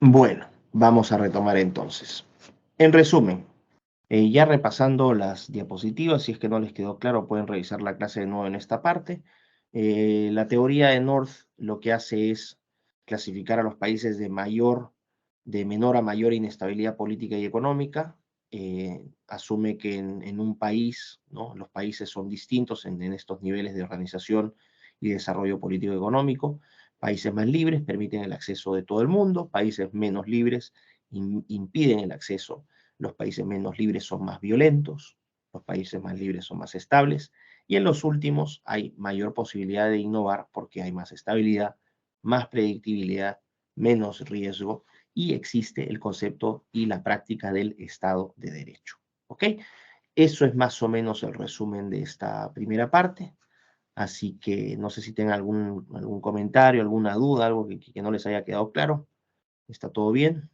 Bueno, vamos a retomar entonces. En resumen, ya repasando las diapositivas, si es que no les quedó claro, pueden revisar la clase de nuevo en esta parte. La teoría de North lo que hace es clasificar a los países de menor a mayor inestabilidad política y económica. Asume que en un país, ¿no? Los países son distintos en estos niveles de organización y desarrollo político y económico. Países más libres permiten el acceso de todo el mundo, países menos libres impiden el acceso. Los países menos libres son más violentos, los países más libres son más estables, y en los últimos hay mayor posibilidad de innovar porque hay más estabilidad, más predictibilidad, menos riesgo, y existe el concepto y la práctica del Estado de Derecho. ¿Ok? Eso es más o menos el resumen de esta primera parte. Así que no sé si tengan algún comentario, alguna duda, algo que no les haya quedado claro. ¿Está todo bien?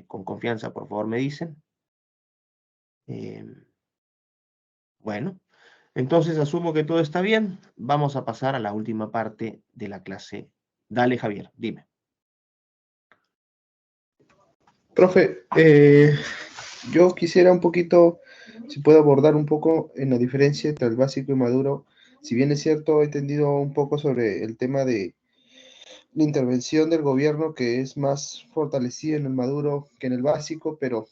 Con confianza, por favor, me dicen. Eh, bueno, entonces asumo que todo está bien. Vamos a pasar a la última parte de la clase. Dale, Javier, dime. Profe, yo quisiera un poquito, si puedo abordar un poco en la diferencia entre el básico y maduro. Si bien es cierto, he entendido un poco sobre el tema de la intervención del gobierno que es más fortalecida en el maduro que en el básico, pero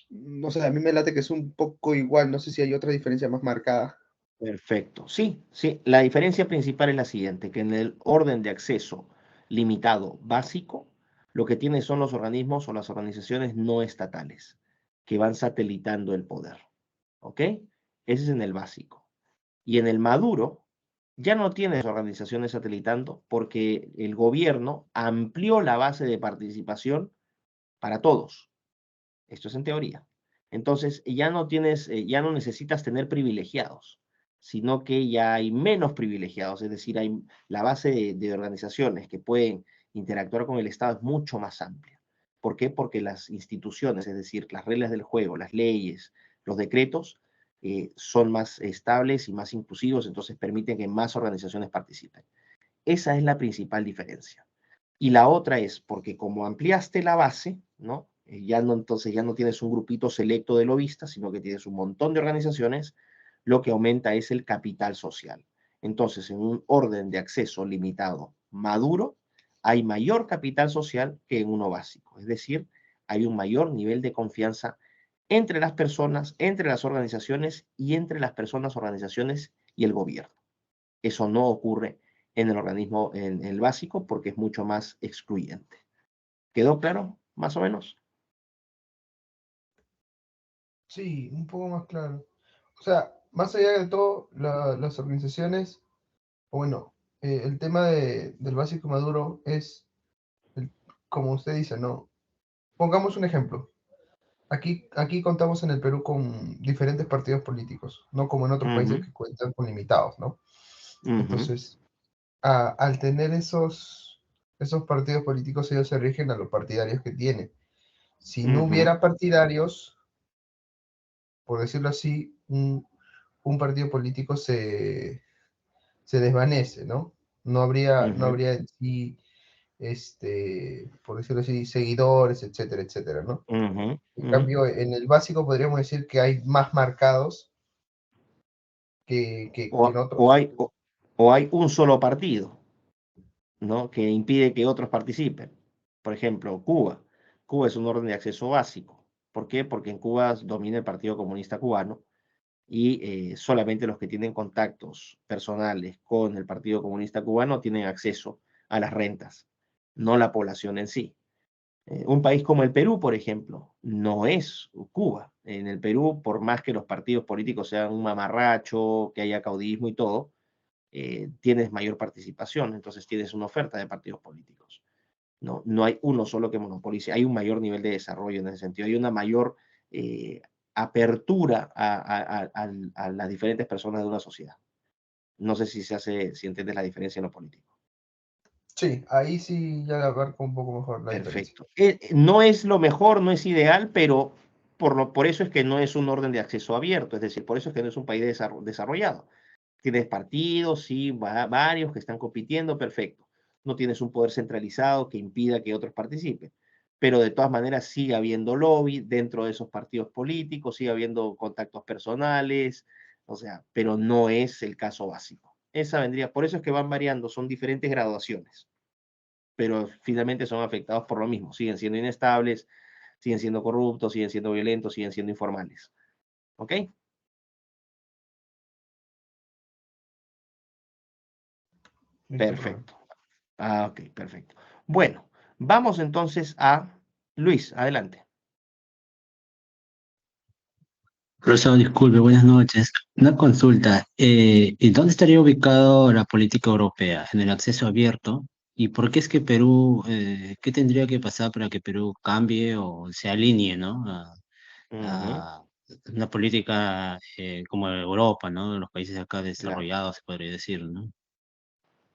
no sé, a mí me late que es un poco igual, no sé si hay otra diferencia más marcada. Perfecto. Sí, sí. La diferencia principal es la siguiente, que en el orden de acceso limitado básico, lo que tiene son los organismos o las organizaciones no estatales que van satelitando el poder. ¿Ok? Ese es en el básico. Y en el maduro, ya no tienes organizaciones satelitando porque el gobierno amplió la base de participación para todos. Esto es en teoría. Entonces, ya no necesitas tener privilegiados, sino que ya hay menos privilegiados, es decir, la base de organizaciones que pueden interactuar con el Estado es mucho más amplia. ¿Por qué? Porque las instituciones, es decir, las reglas del juego, las leyes, los decretos, son más estables y más inclusivos, entonces permiten que más organizaciones participen. Esa es la principal diferencia. Y la otra es porque como ampliaste la base, ¿no? Entonces ya no tienes un grupito selecto de lobistas, sino que tienes un montón de organizaciones, lo que aumenta es el capital social. Entonces, en un orden de acceso limitado maduro, hay mayor capital social que en uno básico. Es decir, hay un mayor nivel de confianza entre las personas, entre las organizaciones y entre las personas, organizaciones y el gobierno. Eso no ocurre en el organismo, en el básico, porque es mucho más excluyente. ¿Quedó claro? Más o menos. Sí, un poco más claro. O sea, más allá de todo, las organizaciones, o bueno, el tema del básico maduro es, el- como usted dice, ¿no? Pongamos un ejemplo. Aquí contamos en el Perú con diferentes partidos políticos, no como en otros países Ujú, que cuentan con limitados, ¿no? ujú, Entonces, al tener esos partidos políticos, ellos se rigen a los partidarios que tienen. Si no ujú, hubiera partidarios, por decirlo así, un partido político se desvanece, ¿no? ujú, No habría en sí, por decirlo así, seguidores, etcétera, etcétera, ¿no? ujú, En ujú. cambio, en el básico podríamos decir que hay más marcados que en O otros. hay, o hay un solo partido, ¿no? Que impide que otros participen. Por ejemplo, Cuba. Cuba es un orden de acceso básico. ¿Por qué? Porque en Cuba domina el Partido Comunista Cubano y solamente los que tienen contactos personales con el Partido Comunista Cubano tienen acceso a las rentas, no la población en sí. Un país como el Perú, por ejemplo, no es Cuba. En el Perú, por más que los partidos políticos sean un mamarracho, que haya caudillismo y todo, tienes mayor participación, entonces tienes una oferta de partidos políticos. No, no hay uno solo que monopolice, hay un mayor nivel de desarrollo en ese sentido, hay una mayor eh, apertura a las diferentes personas de una sociedad. No sé si entiendes la diferencia en lo político. Sí, ahí sí ya abarco un poco mejor la diferencia. Perfecto. No es lo mejor, no es ideal, pero por eso es que no es un orden de acceso abierto, es decir, por eso es que no es un país desarrollado. Tienes partidos, sí, varios que están compitiendo, perfecto. no tienes un poder centralizado que impida que otros participen. Pero de todas maneras sigue habiendo lobby dentro de esos partidos políticos, sigue habiendo contactos personales, o sea, pero no es el caso básico. Esa vendría, por eso es que van variando, son diferentes graduaciones, pero finalmente son afectados por lo mismo, siguen siendo inestables, siguen siendo corruptos, siguen siendo violentos, siguen siendo informales. ¿Ok? Listo, profe. Perfecto. Ah, ok, perfecto. Bueno, vamos entonces a Luis, adelante. Profesor, disculpe, buenas noches. Una consulta. ¿Y dónde estaría ubicado la política europea? ¿En el acceso abierto? ¿Y por qué es que Perú, qué tendría que pasar para que Perú cambie o se alinee, ¿no? Ujú, A una política como Europa, ¿no? Los países acá claro. desarrollados, se podría decir, ¿no?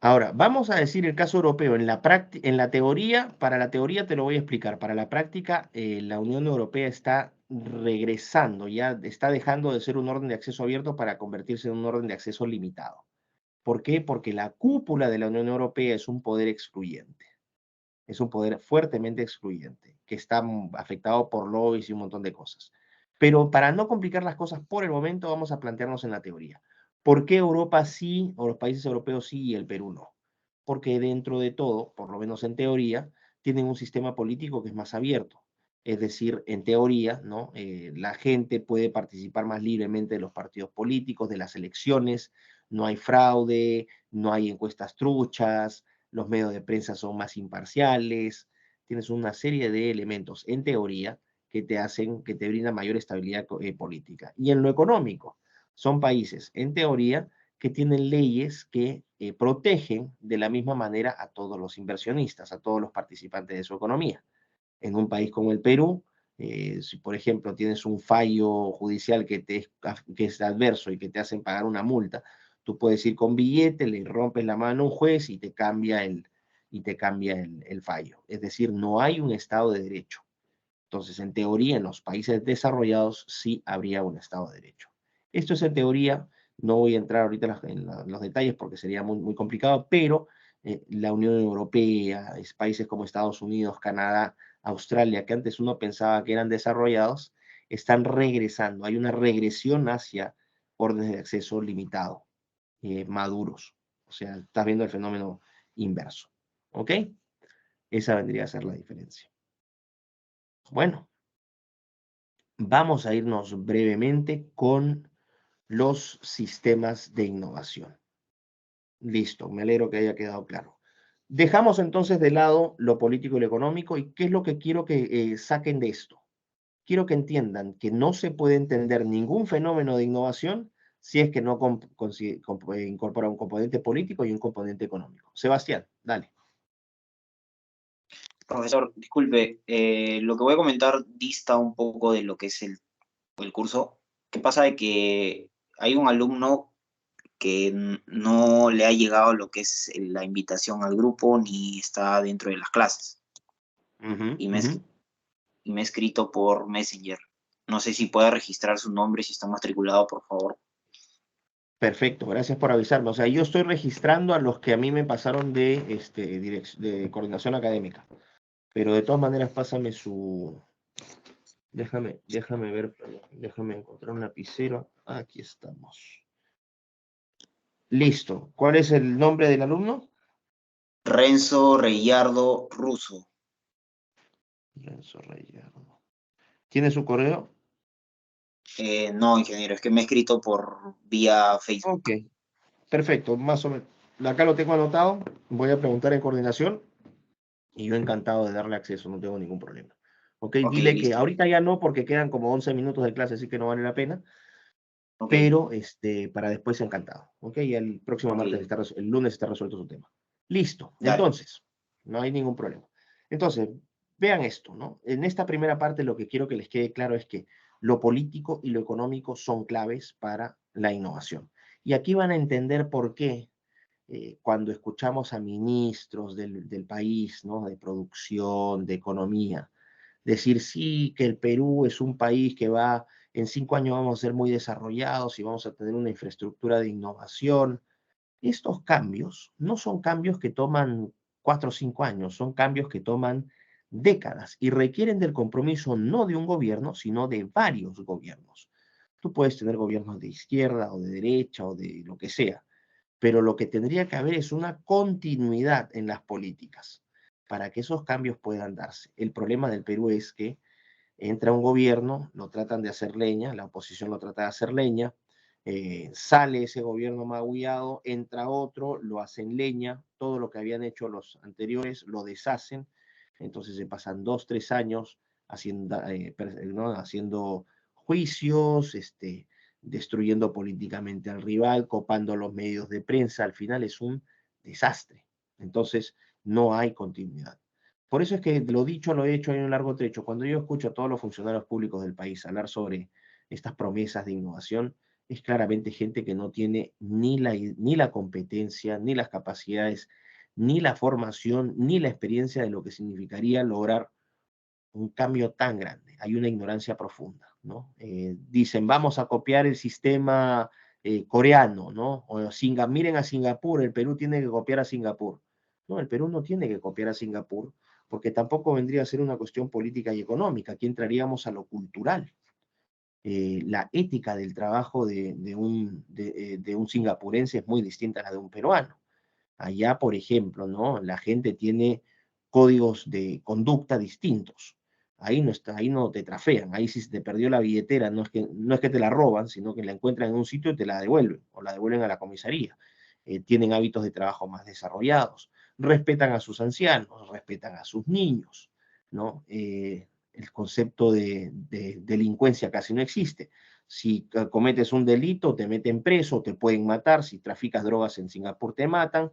Ahora, vamos a decir el caso europeo. En la teoría, para la teoría te lo voy a explicar. Para la práctica, la Unión Europea está regresando, ya está dejando de ser un orden de acceso abierto para convertirse en un orden de acceso limitado. ¿Por qué? Porque la cúpula de la Unión Europea es un poder excluyente. Es un poder fuertemente excluyente, que está afectado por lobbies y un montón de cosas. Pero para no complicar las cosas por el momento, vamos a plantearnos en la teoría. ¿Por qué Europa sí, o los países europeos sí y el Perú no? Porque dentro de todo, por lo menos en teoría, tienen un sistema político que es más abierto. Es decir, en teoría, ¿no? La gente puede participar más libremente de los partidos políticos, de las elecciones, no hay fraude, no hay encuestas truchas, los medios de prensa son más imparciales, tienes una serie de elementos en teoría que te hacen, que te brindan mayor estabilidad política. Y en lo económico, son países en teoría que tienen leyes que protegen de la misma manera a todos los inversionistas, a todos los participantes de su economía. En un país como el Perú, si por ejemplo tienes un fallo judicial que es adverso y que te hacen pagar una multa, tú puedes ir con billete, le rompes la mano a un juez y te cambia el fallo. Es decir, no hay un Estado de Derecho. Entonces, en teoría, en los países desarrollados sí habría un Estado de Derecho. Esto es en teoría, no voy a entrar ahorita en los detalles porque sería muy, muy complicado, pero la Unión Europea, países como Estados Unidos, Canadá, Australia, que antes uno pensaba que eran desarrollados, están regresando. Hay una regresión hacia órdenes de acceso limitado, maduros. O sea, estás viendo el fenómeno inverso. ¿Ok? Esa vendría a ser la diferencia. Bueno, vamos a irnos brevemente con los sistemas de innovación. Listo, me alegro que haya quedado claro. Dejamos entonces de lado lo político y lo económico y qué es lo que quiero que saquen de esto. Quiero que entiendan que no se puede entender ningún fenómeno de innovación si es que no incorpora un componente político y un componente económico. Sebastián, dale. Profesor, disculpe, lo que voy a comentar dista un poco de lo que es el curso. ¿Qué pasa de que hay un alumno que no le ha llegado lo que es la invitación al grupo ni está dentro de las clases? Ujú, Y me, ujú. es- y me ha escrito por Messenger. No sé si puede registrar su nombre, si está matriculado, por favor. Perfecto, gracias por avisarme. O sea, yo estoy registrando a los que a mí me pasaron de coordinación académica. Pero de todas maneras, pásame su. Déjame ver, perdón, déjame encontrar un lapicero. Aquí estamos. Listo. ¿Cuál es el nombre del alumno? Renzo Reyardo Russo. Renzo Reyardo. ¿Tiene su correo? No, ingeniero, es que me ha escrito por vía Facebook. Ok, perfecto, más o menos. Acá lo tengo anotado. Voy a preguntar en coordinación y yo encantado de darle acceso, no tengo ningún problema. Ok, Ok, dile que listo. ahorita ya no, porque quedan como 11 minutos de clase, así que no vale la pena. Ok, Pero para después encantado. ¿Ok? Y el próximo ok, martes, el lunes está resuelto su tema. Listo. dale. Entonces, no hay ningún problema. Entonces, vean esto, ¿no? En esta primera parte lo que quiero que les quede claro es que lo político y lo económico son claves para la innovación. Y aquí van a entender por qué cuando escuchamos a ministros del país, ¿no? De producción, de economía, decir sí, que el Perú es un país que va, en 5 años vamos a ser muy desarrollados y vamos a tener una infraestructura de innovación. Estos cambios no son cambios que toman 4 o 5 años, son cambios que toman décadas y requieren del compromiso no de un gobierno, sino de varios gobiernos. Tú puedes tener gobiernos de izquierda o de derecha o de lo que sea, pero lo que tendría que haber es una continuidad en las políticas para que esos cambios puedan darse. El problema del Perú es que entra un gobierno, lo tratan de hacer leña, la oposición lo trata de hacer leña, sale ese gobierno magullado, entra otro, lo hacen leña, todo lo que habían hecho los anteriores lo deshacen, entonces se pasan 2, 3 años haciendo, ¿no? haciendo juicios, destruyendo políticamente al rival, copando los medios de prensa, al final es un desastre. Entonces no hay continuidad. Por eso es que lo dicho, lo hecho, hay un largo trecho. Cuando yo escucho a todos los funcionarios públicos del país hablar sobre estas promesas de innovación, es claramente gente que no tiene ni la competencia, ni las capacidades, ni la formación, ni la experiencia de lo que significaría lograr un cambio tan grande. Hay una ignorancia profunda, ¿no? Dicen, vamos a copiar el sistema coreano, ¿no? O miren a Singapur, el Perú tiene que copiar a Singapur. No, el Perú no tiene que copiar a Singapur, porque tampoco vendría a ser una cuestión política y económica. Aquí entraríamos a lo cultural. La ética del trabajo de un singapurense es muy distinta a la de un peruano. Allá, por ejemplo, ¿no? La gente tiene códigos de conducta distintos. Ahí no te trafean, ahí si se te perdió la billetera, no es que te la roban, sino que la encuentran en un sitio y te la devuelven, o la devuelven a la comisaría. Tienen hábitos de trabajo más desarrollados, respetan a sus ancianos, respetan a sus niños, ¿no? El concepto de delincuencia casi no existe. Si cometes un delito, te meten preso, te pueden matar. Si traficas drogas en Singapur, te matan,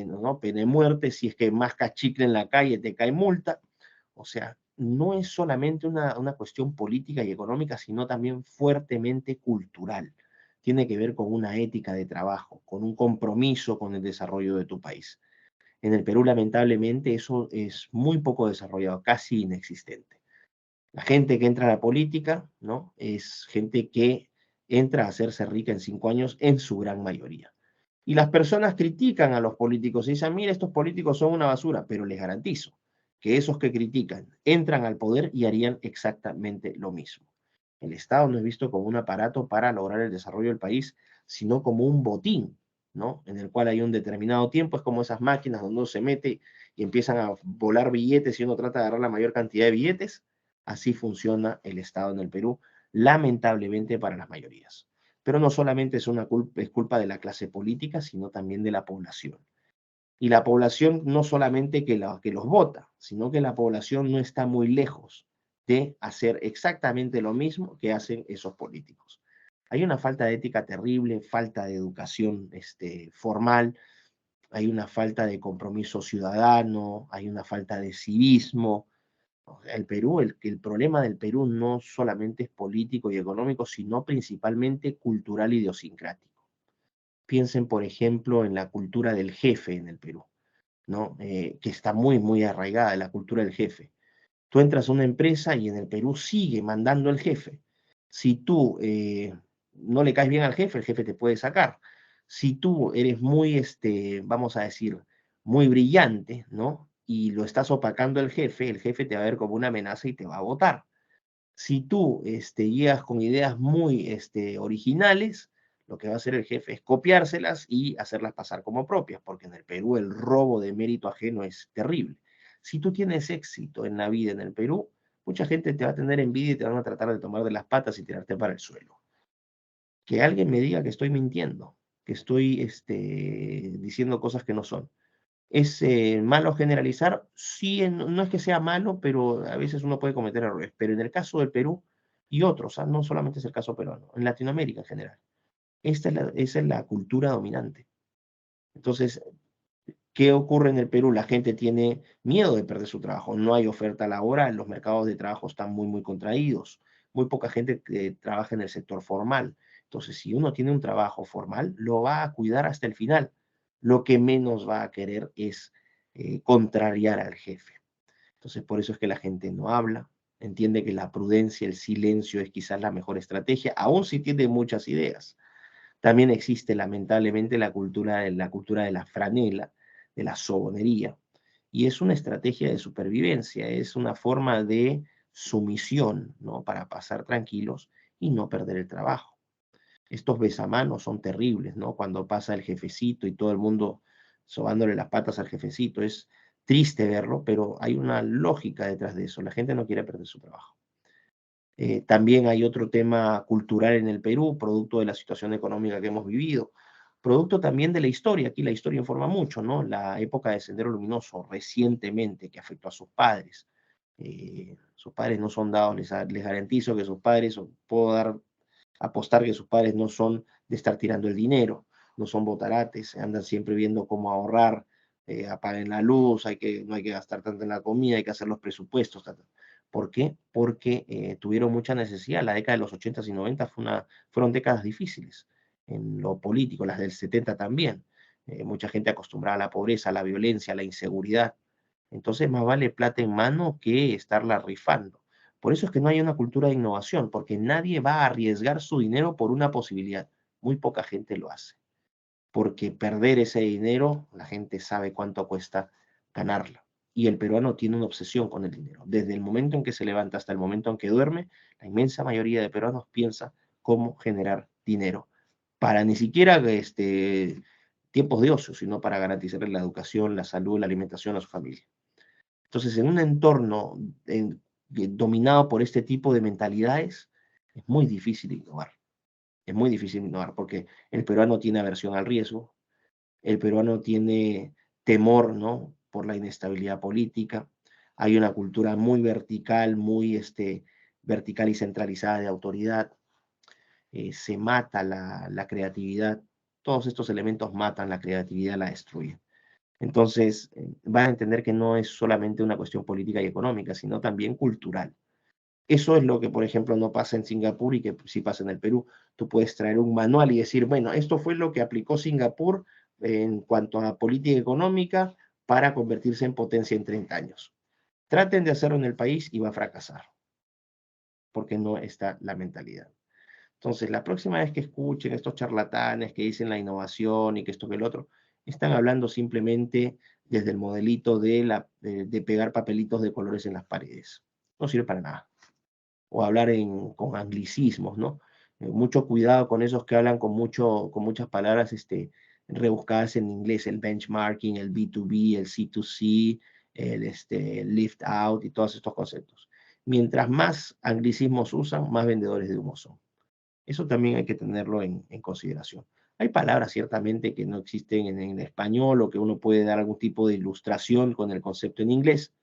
¿no? Pena de muerte. Si es que mascas chicle en la calle, te cae multa. O sea, no es solamente una cuestión política y económica, sino también fuertemente cultural. Tiene que ver con una ética de trabajo, con un compromiso con el desarrollo de tu país. En el Perú, lamentablemente, eso es muy poco desarrollado, casi inexistente. La gente que entra a la política, ¿no? Es gente que entra a hacerse rica en 5 años en su gran mayoría. Y las personas critican a los políticos y dicen, mira, estos políticos son una basura, pero les garantizo que esos que critican entran al poder y harían exactamente lo mismo. El Estado no es visto como un aparato para lograr el desarrollo del país, sino como un botín, ¿no? En el cual hay un determinado tiempo, es como esas máquinas donde uno se mete y empiezan a volar billetes y uno trata de agarrar la mayor cantidad de billetes. Así funciona el Estado en el Perú, lamentablemente para las mayorías. Pero no solamente es culpa de la clase política, sino también de la población. Y la población no solamente que los vota, sino que la población no está muy lejos de hacer exactamente lo mismo que hacen esos políticos. Hay una falta de ética terrible, falta de educación formal, hay una falta de compromiso ciudadano, hay una falta de civismo. El Perú, el problema del Perú no solamente es político y económico, sino principalmente cultural y idiosincrático. Piensen, por ejemplo, en la cultura del jefe en el Perú, ¿no? Que está muy, muy arraigada, la cultura del jefe. Tú entras a una empresa y en el Perú sigue mandando el jefe. Si tú no le caes bien al jefe, el jefe te puede sacar. Si tú eres muy, vamos a decir, muy brillante, ¿no? Y lo estás opacando el jefe te va a ver como una amenaza y te va a votar. Si tú llegas con ideas muy originales, lo que va a hacer el jefe es copiárselas y hacerlas pasar como propias, porque en el Perú el robo de mérito ajeno es terrible. Si tú tienes éxito en la vida en el Perú, mucha gente te va a tener envidia y te van a tratar de tomar de las patas y tirarte para el suelo. Que alguien me diga que estoy mintiendo, que estoy diciendo cosas que no son. ¿Es malo generalizar? Sí, no es que sea malo, pero a veces uno puede cometer errores. Pero en el caso del Perú y otros, no solamente es el caso peruano, en Latinoamérica en general, esa es la cultura dominante. Entonces, ¿qué ocurre en el Perú? La gente tiene miedo de perder su trabajo, no hay oferta laboral, los mercados de trabajo están muy, muy contraídos, muy poca gente que trabaja en el sector formal. Entonces, si uno tiene un trabajo formal, lo va a cuidar hasta el final. Lo que menos va a querer es contrariar al jefe. Entonces, por eso es que la gente no habla, entiende que la prudencia, el silencio es quizás la mejor estrategia, aún si tiene muchas ideas. También existe lamentablemente la cultura de la franela, de la sobonería, y es una estrategia de supervivencia, es una forma de sumisión, ¿no? Para pasar tranquilos y no perder el trabajo. Estos besamanos son terribles, ¿no? Cuando pasa el jefecito y todo el mundo sobándole las patas al jefecito, es triste verlo, pero hay una lógica detrás de eso, la gente no quiere perder su trabajo. También hay otro tema cultural en el Perú, producto de la situación económica que hemos vivido, producto también de la historia. Aquí la historia informa mucho, ¿no? La época de Sendero Luminoso, recientemente, que afectó a sus padres. Sus padres no son dados, les garantizo que sus padres, o puedo apostar que sus padres no son de estar tirando el dinero, no son botarates, andan siempre viendo cómo ahorrar, apaguen la luz, no hay que gastar tanto en la comida, hay que hacer los presupuestos. ¿Por qué? Porque tuvieron mucha necesidad. La década de los 80 y 90 fueron décadas difíciles en lo político, las del 70 también. Mucha gente acostumbrada a la pobreza, a la violencia, a la inseguridad. Entonces, más vale plata en mano que estarla rifando. Por eso es que no hay una cultura de innovación, porque nadie va a arriesgar su dinero por una posibilidad. Muy poca gente lo hace. Porque perder ese dinero, la gente sabe cuánto cuesta ganarlo. Y el peruano tiene una obsesión con el dinero. Desde el momento en que se levanta hasta el momento en que duerme, la inmensa mayoría de peruanos piensa cómo generar dinero. Para ni siquiera tiempos de ocio, sino para garantizarle la educación, la salud, la alimentación a su familia. Entonces, en un entorno dominado por este tipo de mentalidades, es muy difícil innovar. Es muy difícil innovar porque el peruano tiene aversión al riesgo, el peruano tiene temor, ¿no? Por la inestabilidad política. Hay una cultura muy vertical, muy vertical y centralizada de autoridad. Se mata la creatividad. Todos estos elementos matan la creatividad, la destruyen. Entonces, van a entender que no es solamente una cuestión política y económica, sino también cultural. Eso es lo que, por ejemplo, no pasa en Singapur y que sí pasa en el Perú. Tú puedes traer un manual y decir, bueno, esto fue lo que aplicó Singapur en cuanto a política económica para convertirse en potencia en 30 años. Traten de hacerlo en el país y va a fracasar, porque no está la mentalidad. Entonces, la próxima vez que escuchen estos charlatanes que dicen la innovación y que esto que el otro, están hablando simplemente desde el modelito de pegar papelitos de colores en las paredes. No sirve para nada. O hablar con anglicismos, ¿no? Mucho cuidado con esos que hablan con muchas palabras rebuscadas en inglés, el benchmarking, el B2B, el C2C, el lift out y todos estos conceptos. Mientras más anglicismos usan, más vendedores de humo son. Eso también hay que tenerlo en consideración. Hay palabras ciertamente que no existen en español o que uno puede dar algún tipo de ilustración con el concepto en inglés,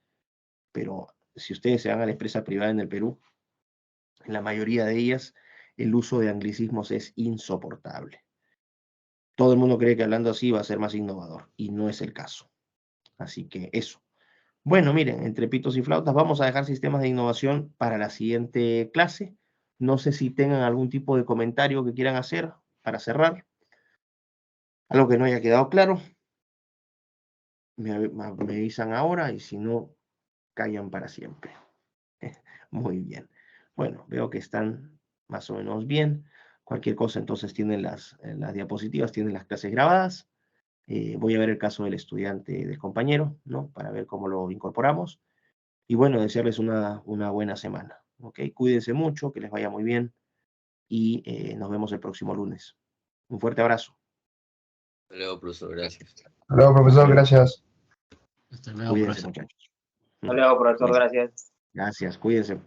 pero si ustedes se van a la empresa privada en el Perú, en la mayoría de ellas el uso de anglicismos es insoportable. Todo el mundo cree que hablando así va a ser más innovador y no es el caso. Así que eso. Bueno, miren, entre pitos y flautas vamos a dejar sistemas de innovación para la siguiente clase. No sé si tengan algún tipo de comentario que quieran hacer para cerrar. Algo que no haya quedado claro. Me avisan ahora y si no, callan para siempre. Muy bien. Bueno, veo que están más o menos bien. Cualquier cosa, entonces tienen las diapositivas, tienen las clases grabadas. Voy a ver el caso del estudiante, del compañero, ¿no? Para ver cómo lo incorporamos. Y bueno, desearles una buena semana. ¿Ok? Cuídense mucho, que les vaya muy bien y nos vemos el próximo lunes. Un fuerte abrazo. Hasta luego, profesor, gracias. Hola, profesor, gracias. Hasta luego, Cuídense, profesor. muchachos. Hasta luego, profesor, Cuídense. gracias. Gracias, cuídense.